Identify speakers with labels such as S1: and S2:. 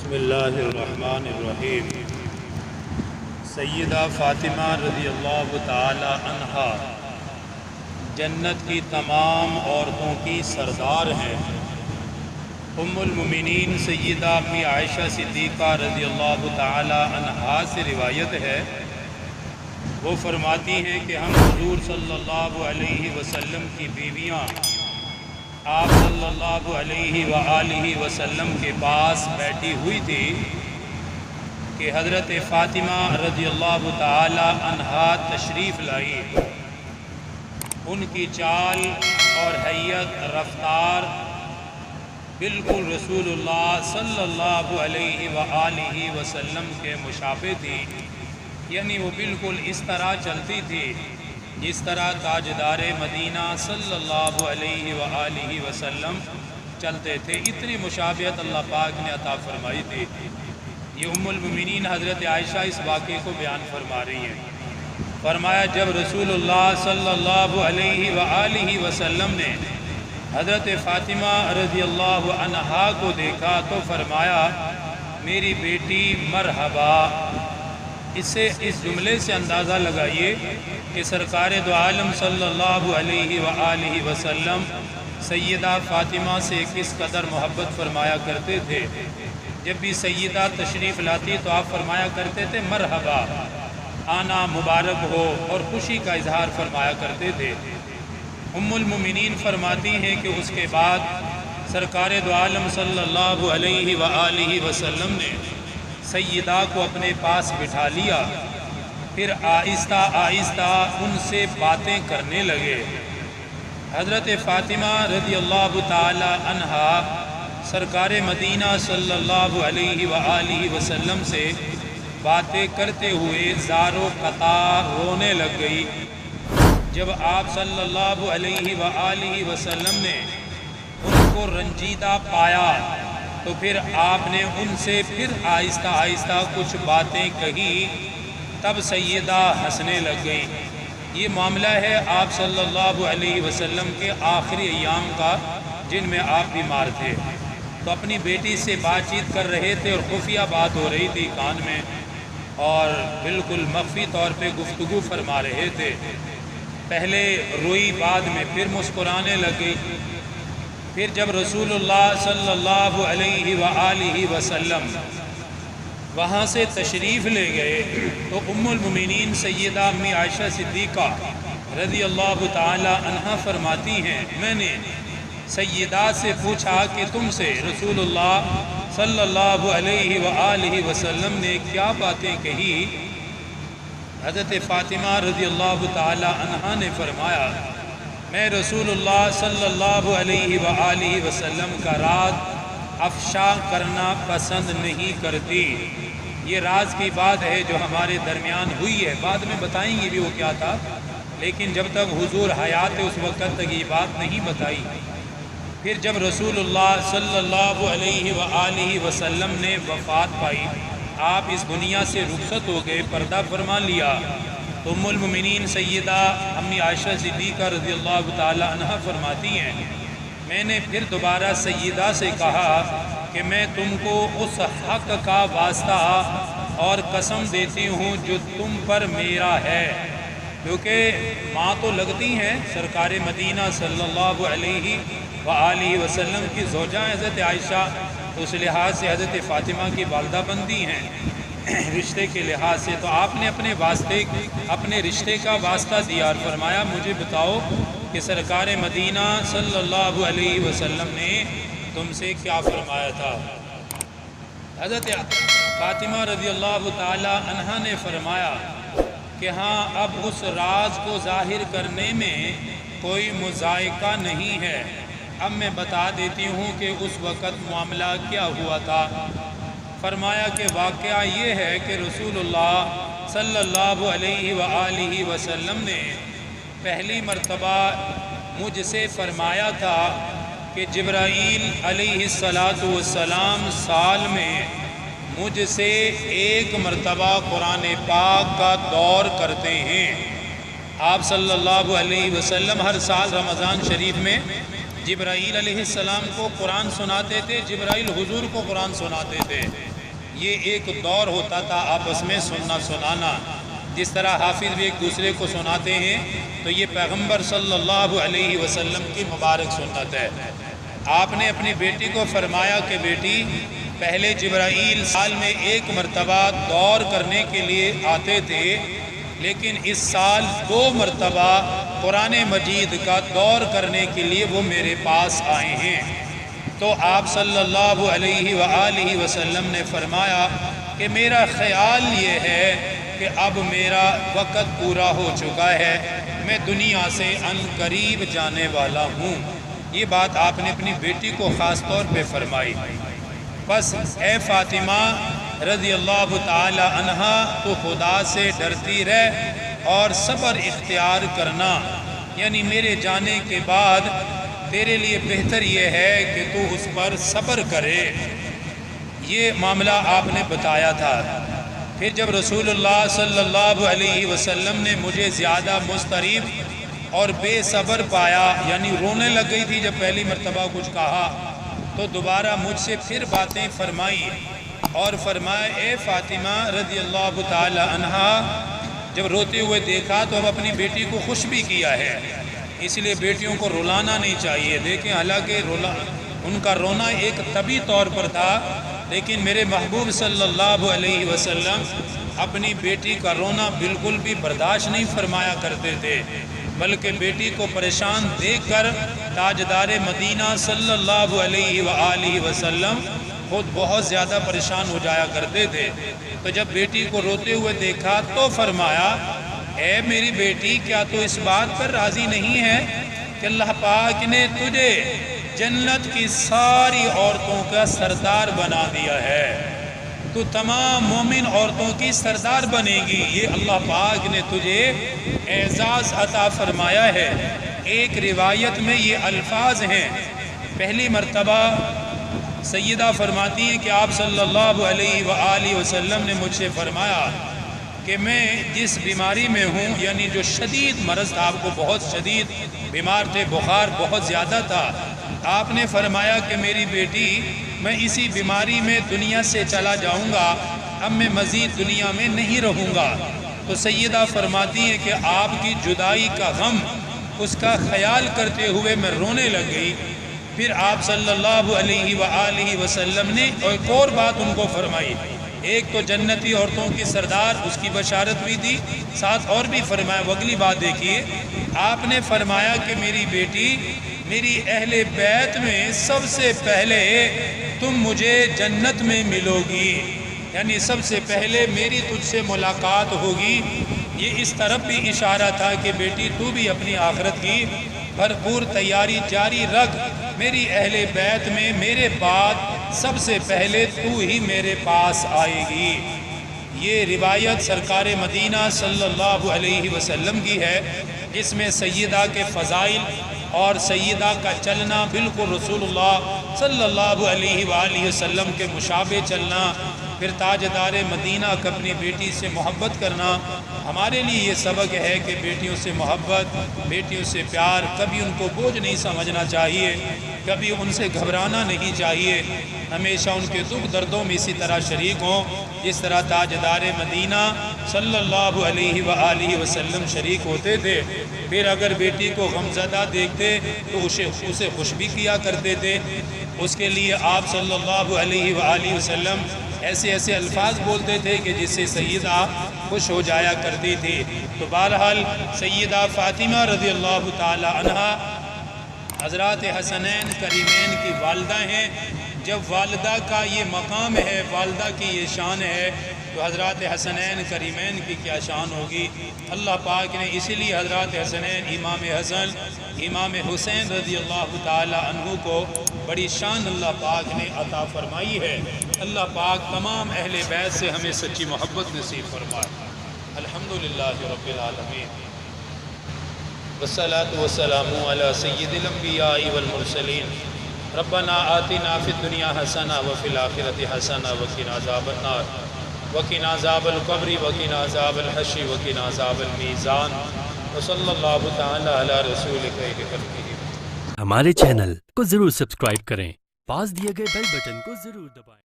S1: بسم اللہ الرحمن الرحیم۔ سیدہ فاطمہ رضی اللہ تعالی عنہا جنت کی تمام عورتوں کی سردار ہیں۔ ام المومنین سیدہ امی عائشہ صدیقہ رضی اللہ تعالی عنہا سے روایت ہے، وہ فرماتی ہیں کہ ہم حضور صلی اللہ علیہ وسلم کی بیویاں آپ صلی اللہ علیہ وآلہ وسلم کے پاس بیٹھی ہوئی تھی کہ حضرت فاطمہ رضی اللہ تعالی عنہا تشریف لائی۔ ان کی چال اور حیت رفتار بالکل رسول اللہ صلی اللہ علیہ وآلہ وسلم کے مشابہ تھی، یعنی وہ بالکل اس طرح چلتی تھی جس طرح تاجدار مدینہ صلی اللہ علیہ وآلہ وسلم چلتے تھے۔ اتنی مشابہت اللہ پاک نے عطا فرمائی تھی۔ یہ ام المومنین حضرت عائشہ اس واقعے کو بیان فرما رہی ہیں۔ فرمایا جب رسول اللہ صلی اللہ علیہ وآلہ وسلم نے حضرت فاطمہ رضی اللہ عنہا کو دیکھا تو فرمایا میری بیٹی مرحبا۔ اس جملے سے اندازہ لگائیے کہ سرکار دو عالم صلی اللہ علیہ وآلہ وسلم سیدہ فاطمہ سے کس قدر محبت فرمایا کرتے تھے۔ جب بھی سیدہ تشریف لاتی تو آپ فرمایا کرتے تھے مرحبا، آنا مبارک ہو، اور خوشی کا اظہار فرمایا کرتے تھے۔ ام المومنین فرماتی ہیں کہ اس کے بعد سرکار دو عالم صلی اللہ علیہ وآلہ وسلم نے سیدہ کو اپنے پاس بٹھا لیا، پھر آہستہ آہستہ ان سے باتیں کرنے لگے۔ حضرت فاطمہ رضی اللہ تعالی عنہا سرکار مدینہ صلی اللہ علیہ وآلہ وسلم سے باتیں کرتے ہوئے زار و قطار رونے لگ گئی۔ جب آپ صلی اللہ علیہ وآلہ وسلم نے ان کو رنجیدہ پایا تو پھر آپ نے ان سے پھر آہستہ آہستہ کچھ باتیں کہی، تب سیدہ ہنسنے لگ گئی۔ یہ معاملہ ہے آپ صلی اللہ علیہ وسلم کے آخری ایام کا جن میں آپ بیمار تھے، تو اپنی بیٹی سے بات چیت کر رہے تھے اور خفیہ بات ہو رہی تھی کان میں، اور بالکل مخفی طور پہ گفتگو فرما رہے تھے۔ پہلے روئی، بعد میں پھر مسکرانے لگ گئی۔ پھر جب رسول اللہ صلی اللہ علیہ وآلہ وسلم وہاں سے تشریف لے گئے تو ام المومنین سیدہ امی عائشہ صدیقہ رضی اللہ تعالی عنہا فرماتی ہیں میں نے سیدہ سے پوچھا کہ تم سے رسول اللہ صلی اللہ علیہ وآلہ وسلم نے کیا باتیں کہی؟ حضرت فاطمہ رضی اللہ تعالی عنہا نے فرمایا میں رسول اللہ صلی اللہ علیہ وآلہ وسلم کا راز افشا کرنا پسند نہیں کرتی۔ یہ راز کی بات ہے جو ہمارے درمیان ہوئی ہے، بعد میں بتائیں گے بھی وہ کیا تھا، لیکن جب تک حضور حیات اس وقت تک یہ بات نہیں بتائی۔ پھر جب رسول اللہ صلی اللہ علیہ وآلہ وسلم نے وفات پائی، آپ اس دنیا سے رخصت ہو گئے، پردہ فرما لیا، تو ام المومنین سیدہ امی عائشہ صدیقہ رضی اللہ تعالی عنہا فرماتی ہیں میں نے پھر دوبارہ سیدہ سے کہا کہ میں تم کو اس حق کا واسطہ اور قسم دیتی ہوں جو تم پر میرا ہے، کیونکہ ماں تو لگتی ہیں سرکار مدینہ صلی اللہ علیہ وآلہ وسلم کی زوجہ حضرت عائشہ، اس لحاظ سے حضرت فاطمہ کی والدہ بندی ہیں رشتے کے لحاظ سے، تو آپ نے اپنے رشتے کا واسطہ دیا اور فرمایا مجھے بتاؤ کہ سرکار مدینہ صلی اللہ علیہ وسلم نے تم سے کیا فرمایا تھا۔ حضرت فاطمہ رضی اللہ تعالی عنہا نے فرمایا کہ ہاں اب اس راز کو ظاہر کرنے میں کوئی مذائقہ نہیں ہے، اب میں بتا دیتی ہوں کہ اس وقت معاملہ کیا ہوا تھا۔ فرمایا کہ واقعہ یہ ہے کہ رسول اللہ صلی اللہ علیہ وآلہ وسلم نے پہلی مرتبہ مجھ سے فرمایا تھا کہ جبرائیل علیہ السلام سال میں مجھ سے ایک مرتبہ قرآن پاک کا دور کرتے ہیں۔ آپ صلی اللہ علیہ وسلم ہر سال رمضان شریف میں جبرائیل علیہ السلام کو قرآن سناتے تھے، جبرائیل حضور کو قرآن سناتے تھے۔ یہ ایک دور ہوتا تھا آپس میں سننا سنانا، جس طرح حافظ بھی ایک دوسرے کو سناتے ہیں، تو یہ پیغمبر صلی اللہ علیہ وسلم کی مبارک سنت ہے۔ آپ نے اپنی بیٹی کو فرمایا کہ بیٹی، پہلے جبرائیل سال میں ایک مرتبہ دور کرنے کے لیے آتے تھے، لیکن اس سال 2 مرتبہ قرآن مجید کا دور کرنے کے لیے وہ میرے پاس آئے ہیں۔ تو آپ صلی اللہ علیہ وآلہ وسلم نے فرمایا کہ میرا خیال یہ ہے کہ اب میرا وقت پورا ہو چکا ہے، میں دنیا سے ان قریب جانے والا ہوں۔ یہ بات آپ نے اپنی بیٹی کو خاص طور پہ فرمائی۔ بس اے فاطمہ رضی اللہ تعالی عنہ، تو خدا سے ڈرتی رہ اور صبر اختیار کرنا، یعنی میرے جانے کے بعد تیرے لیے بہتر یہ ہے کہ تو اس پر صبر کرے۔ یہ معاملہ آپ نے بتایا تھا۔ پھر جب رسول اللہ صلی اللہ علیہ وسلم نے مجھے زیادہ مضطرب اور بے صبر پایا، یعنی رونے لگ گئی تھی جب پہلی مرتبہ کچھ کہا، تو دوبارہ مجھ سے پھر باتیں فرمائی اور فرمایا اے فاطمہ رضی اللہ تعالی عنہا، جب روتے ہوئے دیکھا تو اب اپنی بیٹی کو خوش بھی کیا ہے، اس لیے بیٹیوں کو رلانا نہیں چاہیے۔ دیکھیں حالانکہ ان کا رونا ایک طبعی طور پر تھا، لیکن میرے محبوب صلی اللہ علیہ وسلم اپنی بیٹی کا رونا بالکل بھی برداشت نہیں فرمایا کرتے تھے، بلکہ بیٹی کو پریشان دیکھ کر تاجدار مدینہ صلی اللہ علیہ وآلہ وسلم خود بہت زیادہ پریشان ہو جایا کرتے تھے۔ تو جب بیٹی کو روتے ہوئے دیکھا تو فرمایا اے میری بیٹی، کیا تو اس بات پر راضی نہیں ہے کہ اللہ پاک نے تجھے جنت کی ساری عورتوں کا سردار بنا دیا ہے، تو تمام مومن عورتوں کی سردار بنے گی، یہ اللہ پاک نے تجھے اعزاز عطا فرمایا ہے۔ ایک روایت میں یہ الفاظ ہیں، پہلی مرتبہ سیدہ فرماتی ہیں کہ آپ صلی اللہ علیہ وآلہ وسلم نے مجھ سے فرمایا کہ میں جس بیماری میں ہوں، یعنی جو شدید مرض تھا، آپ کو بہت شدید بیمار تھے، بخار بہت زیادہ تھا، آپ نے فرمایا کہ میری بیٹی، میں اسی بیماری میں دنیا سے چلا جاؤں گا، اب میں مزید دنیا میں نہیں رہوں گا۔ تو سیدہ فرماتی ہیں کہ آپ کی جدائی کا غم، اس کا خیال کرتے ہوئے میں رونے لگ گئی۔ پھر آپ صلی اللہ علیہ وآلہ وسلم نے ایک اور بات ان کو فرمائی، ایک تو جنتی عورتوں کی سردار، اس کی بشارت بھی دی، ساتھ اور بھی فرمایا۔ وہ اگلی بات دیکھیے، آپ نے فرمایا کہ میری بیٹی، میری اہل بیت میں سب سے پہلے تم مجھے جنت میں ملو گی، یعنی سب سے پہلے میری تجھ سے ملاقات ہوگی۔ یہ اس طرف بھی اشارہ تھا کہ بیٹی تو بھی اپنی آخرت کی بھرپور تیاری جاری رکھ، میری اہل بیت میں میرے بعد سب سے پہلے تو ہی میرے پاس آئے گی۔ یہ روایت سرکار مدینہ صلی اللہ علیہ وسلم کی ہے، جس میں سیدہ کے فضائل اور سیدہ کا چلنا بالکل رسول اللہ صلی اللہ علیہ وآلہ وسلم کے مشابہ چلنا، پھر تاجدار مدینہ کو اپنی بیٹی سے محبت کرنا۔ ہمارے لیے یہ سبق ہے کہ بیٹیوں سے محبت، بیٹیوں سے پیار، کبھی ان کو بوجھ نہیں سمجھنا چاہیے، کبھی ان سے گھبرانا نہیں چاہیے، ہمیشہ ان کے دکھ دردوں میں اسی طرح شریک ہوں جس طرح تاجدار مدینہ صلی اللہ علیہ وآلہ وسلم شریک ہوتے تھے۔ پھر اگر بیٹی کو غمزدہ دیکھتے تو اسے خوش بھی کیا کرتے تھے، اس کے لیے آپ صلی اللہ علیہ وآلہ وسلم ایسے ایسے الفاظ بولتے تھے کہ جس سے سیدہ خوش ہو جایا کرتی تھی۔ تو بہرحال سیدہ فاطمہ رضی اللہ تعالی عنہا حضرات حسنین کریمین کی والدہ ہیں۔ جب والدہ کا یہ مقام ہے، والدہ کی یہ شان ہے، تو حضرات حسنین کریمین کی کیا شان ہوگی۔ اللہ پاک نے اسی لیے حضرات حسنین، امام حسن، امام حسین رضی اللہ تعالی عنہ کو بڑی شان اللہ پاک نے عطا فرمائی ہے۔ اللہ پاک تمام اہل بیت سے ہمیں سچی محبت نصیب فرمائے۔ الحمدللہ رب العالمین، والصلاة والسلام علی سید الانبیاء والمرسلین۔ ربنا آتنا فی الدنیا حسنہ وفی الآخرۃ حسنہ وقنا عذاب النار وقنا عذاب القبر وقنا عذاب الحشر وقنا عذاب المیزان، وصلی اللہ تعالی علی رسول خیر خلقہ۔
S2: ہمارے چینل کو ضرور سبسکرائب کریں، پاس دیے گئے بیل بٹن کو ضرور دبائیں۔